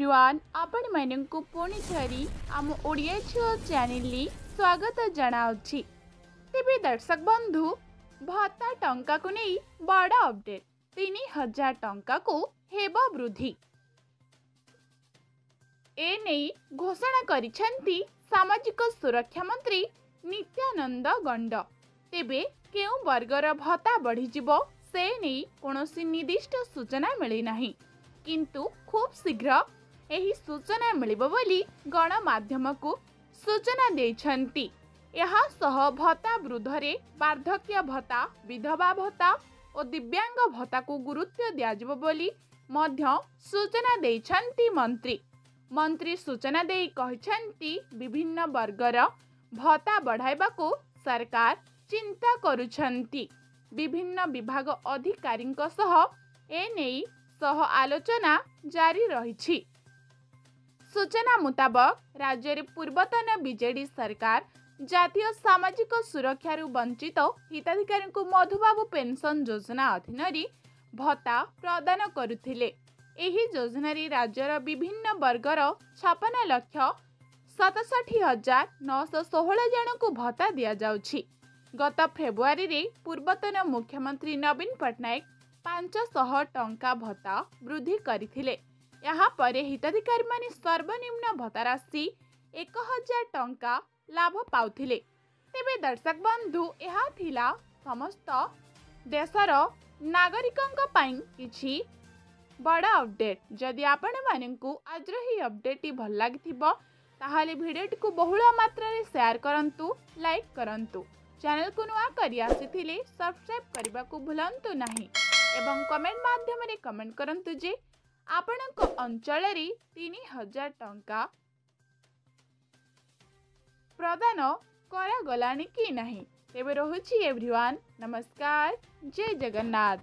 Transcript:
Everyone आपण मानकु पुणी थरी आम ओडिया झियो चैनल स्वागत जनाउछि। तेबे दर्शक बंधु भत्ता टंका को नहीं बड़ अपडेट 3000 टंका को हेबो वृद्धि ए नहीं घोषणा करिसेंती सामाजिक सुरक्षा मंत्री नित्यानंद गंड। तेबे केउ वर्गर भत्ता बढ़ी जिवो से नहीं कोनोसी निर्दिष्ट सूचना मिली नहीं, किंतु खूब शीघ्र एही सूचना मिलिबो बोली गणमाध्यम को सूचना देछंती। यहा सह भत्ता वृद्धरे वार्धक्य भत्ता, विधवा भत्ता और दिव्यांग भत्ता को गुरुत्व दियाजिबो बोली मध्य सूचना देछंती मंत्री सूचना देई कहिछंती विभिन्न वर्गर भत्ता बढ़ाइबा को सरकार चिंता करुछंती। विभिन्न विभाग अधिकारी सह एनेई सह आलोचना जारी रही। सूचना मुताबक राज्य में पूर्वतन बीजेडी सरकार जातीय सामाजिक सुरक्षा वंचित हिताधिकारी को मधुबाबू पेंशन योजना अधीन भत्ता प्रदान करुथिले। एही योजना राज्यर विभिन्न वर्गर 56,67,916 जन को भत्ता दिया जाउछि। गत फेब्रुआरी रे पूर्वतन मुख्यमंत्री नवीन पट्टनायक 500 टंका भत्ता वृद्धि करथिले। यहाँ पर हिताधिकारी माने सर्वनिम्न भत्ता राशि 1000 टंका लाभ पाउथिले। तेबे दर्शक बंधु यह थिला समस्त देशर नागरिकों पाई किछि बड़ा अपडेट। जदि आपण मानकु आज ही अपडेट भल लागिथिबो ताहाले भिडियोटी को बहुल मात्रा रे शेयर करंतु, लाइक करंतु। चैनल को नुआ करी आसीथिले सब्सक्राइब करबा को भूलंतु नाही एवं कमेंट माध्यम रे कमेंट करंतु जे आपणक अंचल रे 3000 टंका प्रदान करा गलानी कि नाही। तेबे रहुछि एवरीवन, नमस्कार, जय जगन्नाथ।